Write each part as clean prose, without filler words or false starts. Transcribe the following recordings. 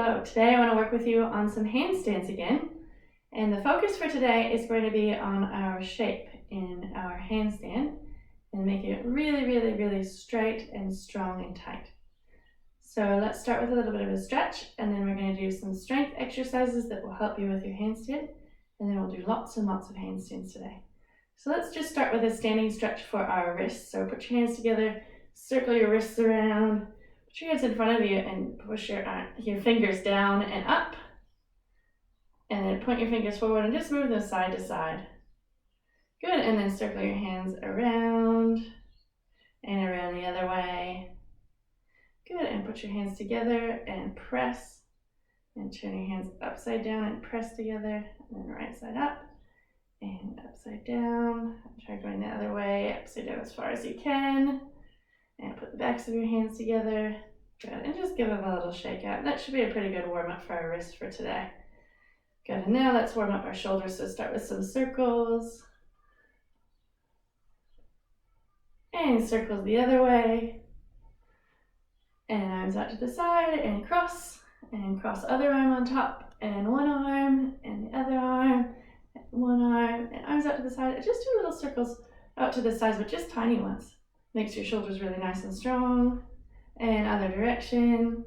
Hello, today I want to work with you on some handstands again. And the focus for today is going to be on our shape in our handstand and making it really straight and strong and tight. So let's start with a little bit of a stretch, and then we're going to do some strength exercises that will help you with your handstand, and then we'll do lots and lots of handstands today. So let's just start with a standing stretch for our wrists. So put your hands together, circle your wrists around, put your hands in front of you and push your fingers down and up. And then point your fingers forward and just move them side to side. Good, and then circle your hands around and around the other way. Good, and put your hands together and press. And turn your hands upside down and press together. And then right side up and upside down. Try going the other way, upside down as far as you can. And put the backs of your hands together. Good, and just give them a little shake out. That should be a pretty good warm up for our wrist for today. Good, and now let's warm up our shoulders. So start with some circles. And circles the other way. And arms out to the side and cross other arm on top and one arm and the other arm and one arm and arms out to the side. Just do little circles out to the sides, but just tiny ones. Makes your shoulders really nice and strong. And other direction.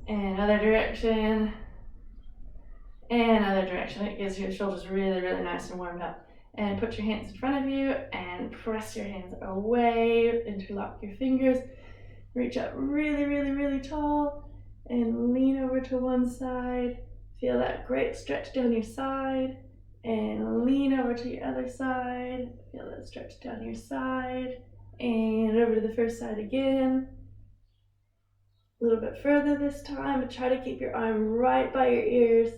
And other direction. And other direction. It gives your shoulders really nice and warmed up. And put your hands in front of you and press your hands away. Interlock your fingers. Reach up really tall and lean over to one side. Feel that great stretch down your side. And lean over to your other side. Feel that stretch down your side. And over to the first side again. A little bit further this time, but try to keep your arm right by your ears.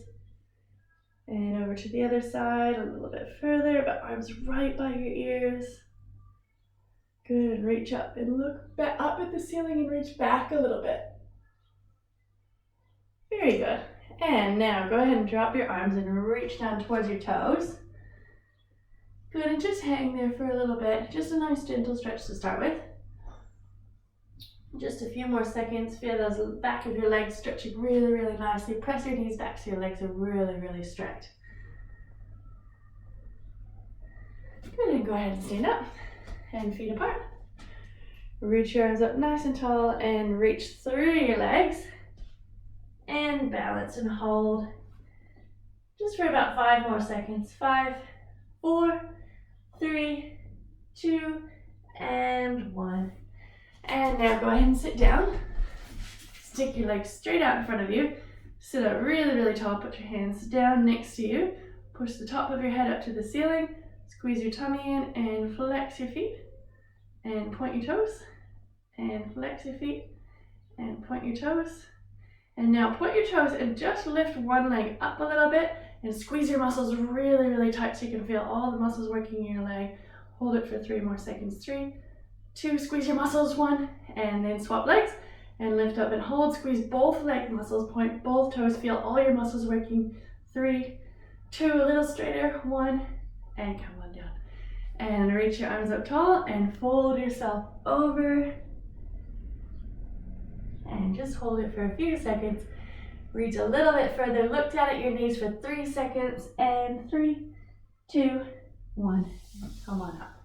And over to the other side, a little bit further, but arms right by your ears. Good, and reach up and look back up at the ceiling and reach back a little bit. Very good. And now go ahead and drop your arms and reach down towards your toes. Good, and just hang there for a little bit. Just a nice gentle stretch to start with. Just a few more seconds. Feel those back of your legs stretching really nicely. Press your knees back so your legs are really straight. Good, and go ahead and stand up and feet apart. Reach your arms up nice and tall and reach through your legs. And balance and hold. Just for about 5 more seconds. 5, 4, 3, 2, and 1. And now go ahead and sit down. Stick your legs straight out in front of you. Sit up really tall. Put your hands down next to you. Push the top of your head up to the ceiling. Squeeze your tummy in and flex your feet. And point your toes. And flex your feet. And point your toes. And now point your toes and just lift one leg up a little bit. And squeeze your muscles really tight so you can feel all the muscles working in your leg. Hold it for 3 more seconds. 3, 2, squeeze your muscles, 1, and then swap legs. And lift up and hold. Squeeze both leg muscles, point both toes, feel all your muscles working. 3, 2, a little straighter, 1, and come on down. And reach your arms up tall and fold yourself over. And just hold it for a few seconds. Reach a little bit further, look down at your knees for 3 seconds, and 3, 2, 1, come on up.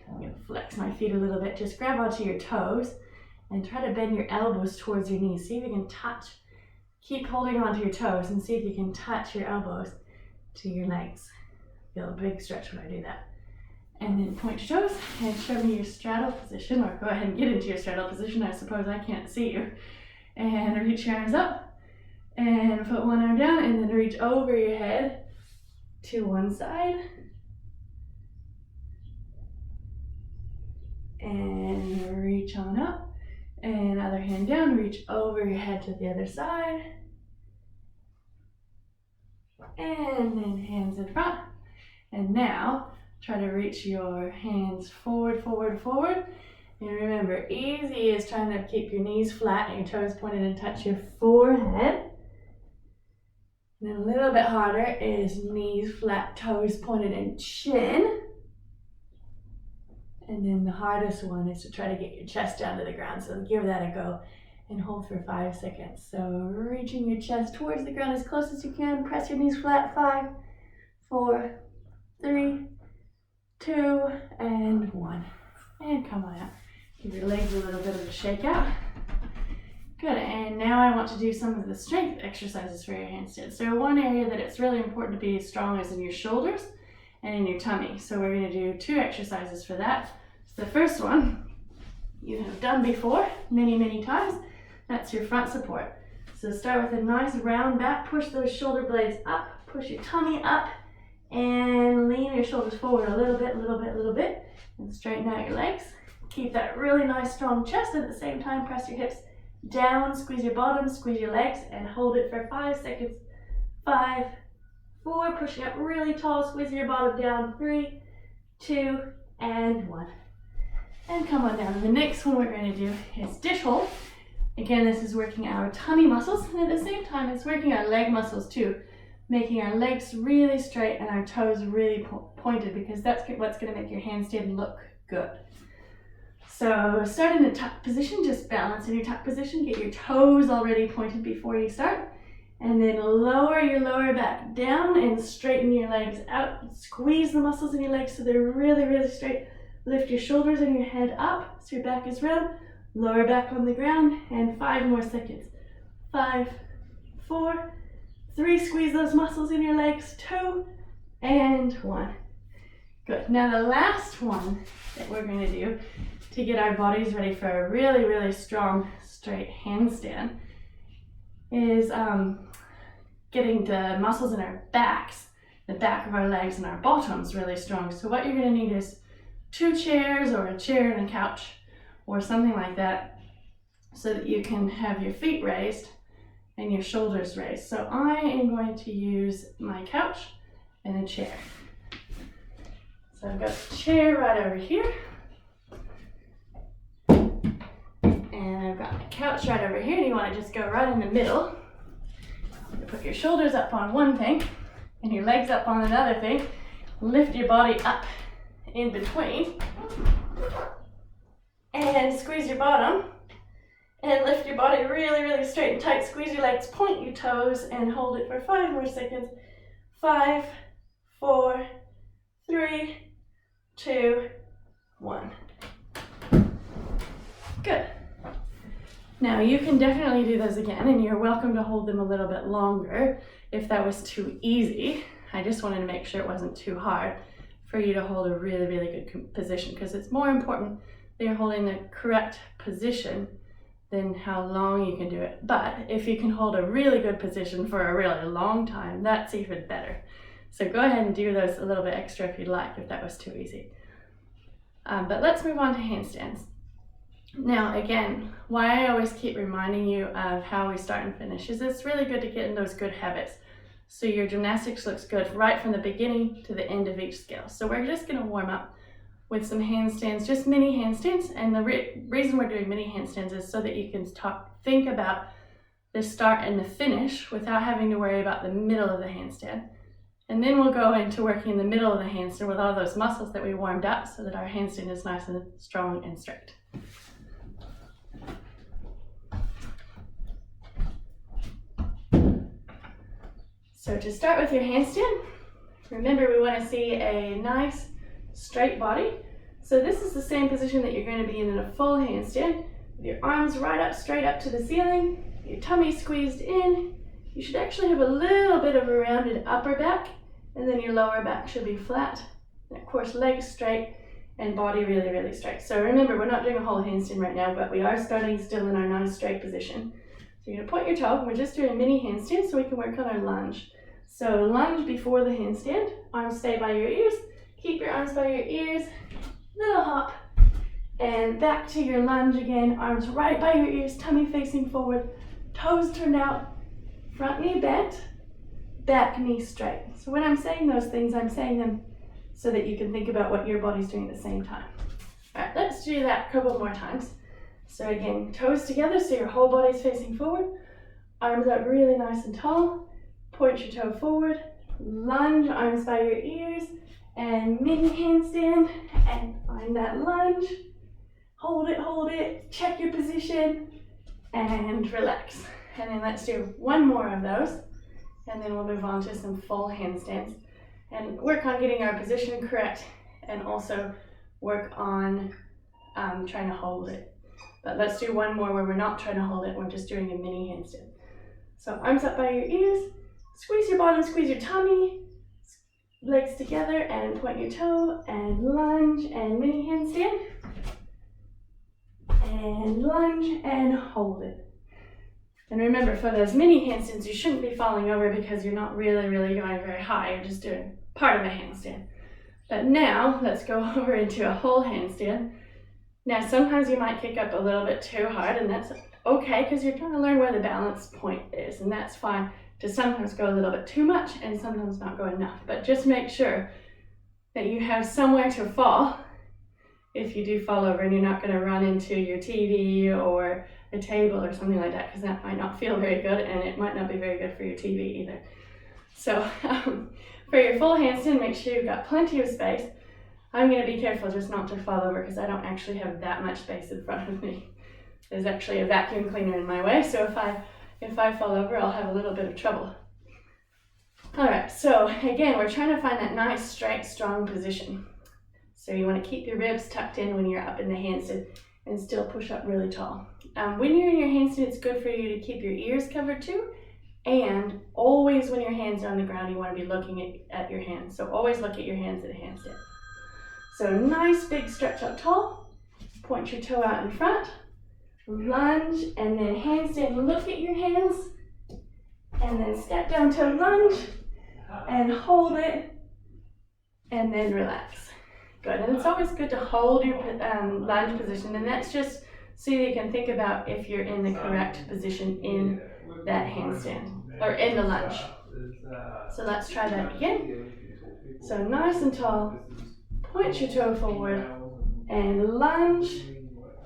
I'm going to flex my feet a little bit, just grab onto your toes, and try to bend your elbows towards your knees. See if you can touch, keep holding onto your toes, and see if you can touch your elbows to your legs. Feel a big stretch when I do that. And then point your toes, and show me your straddle position, or go ahead and get into your straddle position. I suppose I can't see you. And reach your arms up. And put one arm down and then reach over your head to one side. And reach on up. And other hand down, reach over your head to the other side. And then hands in front. And now try to reach your hands forward. And remember, easy is trying to keep your knees flat and your toes pointed and touch your forehead. And then a little bit harder is knees flat, toes pointed, and chin. And then the hardest one is to try to get your chest down to the ground, so give that a go. and hold for 5 seconds. So reaching your chest towards the ground as close as you can. Press your knees flat. 5, 4, 3, 2, and 1. And come on out. Give your legs a little bit of a shake out. Good, and now I want to do some of the strength exercises for your handstand. So one area that it's really important to be strong is in your shoulders and in your tummy. So we're going to do 2 exercises for that. So the first one you have done before many times. That's your front support. So start with a nice round back, push those shoulder blades up, push your tummy up, and lean your shoulders forward a little bit, and straighten out your legs. Keep that really nice strong chest, and at the same time press your hips down, squeeze your bottom, squeeze your legs, and hold it for 5 seconds. 5, 4, pushing up really tall, squeezing your bottom down. 3, 2, and 1. And come on down. The next one we're going to do is dish hold. Again, this is working our tummy muscles, and at the same time it's working our leg muscles too, making our legs really straight and our toes really pointed, because that's what's going to make your handstand look good. So start in a tuck position, just balance in your tuck position, get your toes already pointed before you start, and then lower your lower back down and straighten your legs out. Squeeze the muscles in your legs so they're really straight. Lift your shoulders and your head up so your back is round. Lower back on the ground, and 5 more seconds. 5, 4, 3, squeeze those muscles in your legs. 2, and 1. Good. Now the last one that we're going to do to get our bodies ready for a really strong straight handstand is getting the muscles in our backs, the back of our legs and our bottoms really strong. So what you're going to need is 2 chairs or a chair and a couch or something like that, so that you can have your feet raised and your shoulders raised. So I am going to use my couch and a chair. So I've got the chair right over here, and I've got my couch right over here, and you want to just go right in the middle. You put your shoulders up on one thing and your legs up on another thing. Lift your body up in between and squeeze your bottom and lift your body really straight and tight. Squeeze your legs, point your toes, and hold it for 5 more seconds. 5, 4, 3, 2, 1. Good. Now you can definitely do those again, and you're welcome to hold them a little bit longer if that was too easy. I just wanted to make sure it wasn't too hard for you to hold a really good position, because it's more important that you're holding the correct position than how long you can do it. But if you can hold a really good position for a really long time, that's even better. So go ahead and do those a little bit extra if you'd like, if that was too easy. But let's move on to handstands. Now again, why I always keep reminding you of how we start and finish is it's really good to get in those good habits, so your gymnastics looks good right from the beginning to the end of each skill. So we're just going to warm up with some handstands, just mini handstands, and the reason we're doing mini handstands is so that you can think about the start and the finish without having to worry about the middle of the handstand. And then we'll go into working in the middle of the handstand with all those muscles that we warmed up, so that our handstand is nice and strong and straight. So to start with your handstand, remember we want to see a nice straight body. So this is the same position that you're going to be in a full handstand, with your arms right up, straight up to the ceiling, your tummy squeezed in. You should actually have a little bit of a rounded upper back, and then your lower back should be flat. And of course, legs straight and body really straight. So remember, we're not doing a whole handstand right now, but we are starting still in our nice straight position. So you're going to point your toe. We're just doing a mini handstand so we can work on our lunge. So lunge before the handstand, arms stay by your ears. Keep your arms by your ears, little hop, and back to your lunge again. Arms right by your ears, tummy facing forward, toes turned out, front knee bent, back knee straight. So when I'm saying those things, I'm saying them so that you can think about what your body's doing at the same time. All right, let's do that a couple more times. So again, toes together so your whole body's facing forward, arms up really nice and tall, point your toe forward, lunge, arms by your ears, and mini handstand, and find that lunge. Hold it, check your position, and relax. And then let's do one more of those, and then we'll move on to some full handstands and work on getting our position correct, and also work on trying to hold it. But let's do one more where we're not trying to hold it, we're just doing a mini handstand. So arms up by your ears, squeeze your bottom, squeeze your tummy, legs together and point your toe, and lunge and mini handstand, and lunge and hold it. And remember, for those mini handstands, you shouldn't be falling over because you're not really going very high, you're just doing part of a handstand. But now, let's go over into a whole handstand. Now, sometimes you might kick up a little bit too hard, and that's okay because you're trying to learn where the balance point is, and that's fine to sometimes go a little bit too much and sometimes not go enough. But just make sure that you have somewhere to fall if you do fall over, and you're not going to run into your TV or a table or something like that, because that might not feel very good, and it might not be very good for your TV either. So for your full handstand, make sure you've got plenty of space. I'm going to be careful just not to fall over because I don't actually have that much space in front of me. There's actually a vacuum cleaner in my way, so if I fall over, I'll have a little bit of trouble. All right, so again, we're trying to find that nice, straight, strong position. So you want to keep your ribs tucked in when you're up in the handstand and still push up really tall. When you're in your handstand, it's good for you to keep your ears covered too, and always when your hands are on the ground, you want to be looking at your hands. So always look at your hands in a handstand. So nice big stretch up tall, point your toe out in front, lunge, and then handstand, look at your hands, and then step down to lunge, and hold it, and then relax. Good, and it's always good to hold your lunge position, and that's just so you can think about if you're in the correct position in that handstand, or in the lunge. So let's try that again. So nice and tall, point your toe forward, and lunge,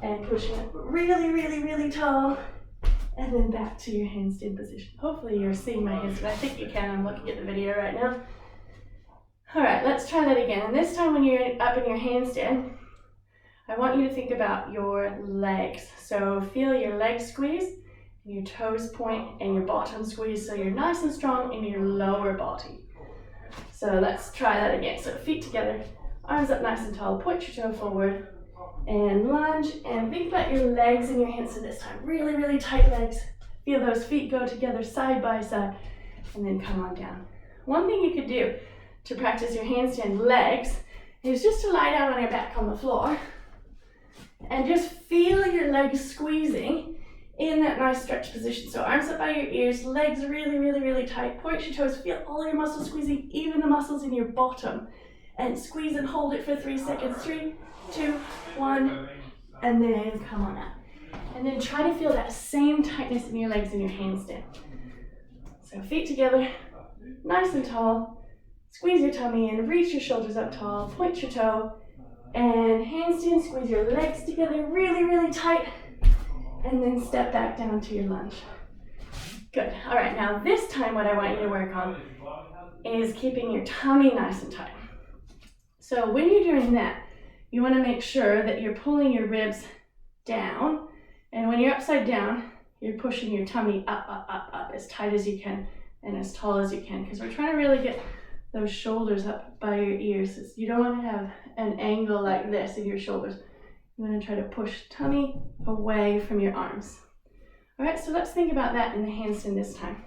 and pushing it really tall, and then back to your handstand position. Hopefully you're seeing my hands, but I think you can. I'm looking at the video right now. All right, let's try that again. And this time when you're up in your handstand, I want you to think about your legs. So feel your legs squeeze, and your toes point, and your bottom squeeze, so you're nice and strong in your lower body. So let's try that again. So feet together, arms up nice and tall, point your toe forward, and lunge, and think about your legs in your handstand this time. Really tight legs. Feel those feet go together side by side, and then come on down. One thing you could do to practice your handstand legs is just to lie down on your back on the floor and just feel your legs squeezing in that nice stretch position. So arms up by your ears, legs really tight, point your toes, feel all your muscles squeezing, even the muscles in your bottom, and squeeze and hold it for 3 seconds. 3, 2, 1, and then come on up. And then try to feel that same tightness in your legs in your handstand. So feet together, nice and tall, squeeze your tummy in, reach your shoulders up tall, point your toe, and handstand, squeeze your legs together really tight, and then step back down to your lunge. Good. All right, now this time what I want you to work on is keeping your tummy nice and tight. So when you're doing that, you want to make sure that you're pulling your ribs down, and when you're upside down, you're pushing your tummy up as tight as you can and as tall as you can, because we're trying to really get those shoulders up by your ears. You don't want to have an angle like this in your shoulders. You want to try to push tummy away from your arms. All right, so let's think about that in the handstand this time.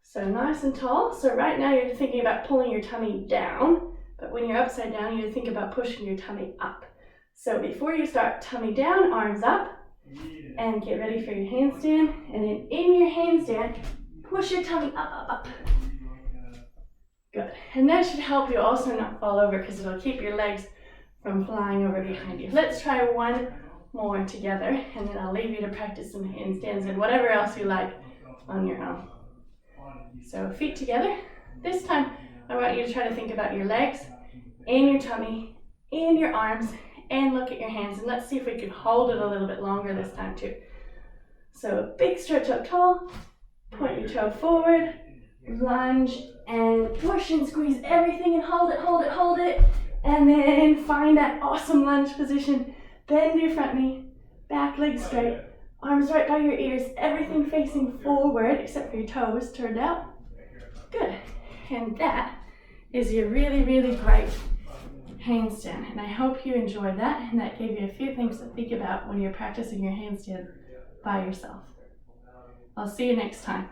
So nice and tall. So right now you're thinking about pulling your tummy down, but when you're upside down, you think about pushing your tummy up. So before you start, tummy down, arms up, and get ready for your handstand. And then in your handstand, push your tummy up. Good. And that should help you also not fall over, because it'll keep your legs from flying over behind you. Let's try one more together, and then I'll leave you to practice some handstands and whatever else you like on your own. So feet together. This time, I want you to try to think about your legs and your tummy and your arms, and look at your hands, and let's see if we can hold it a little bit longer this time too. So big stretch up tall, point your toe forward, lunge, and push and squeeze everything and hold it, and then find that awesome lunge position. Bend your front knee, back leg straight, Arms right by your ears, everything facing forward except for your toes turned out. Good. And that is your really, really great handstand. And I hope you enjoyed that and that gave you a few things to think about when you're practicing your handstand by yourself. I'll see you next time.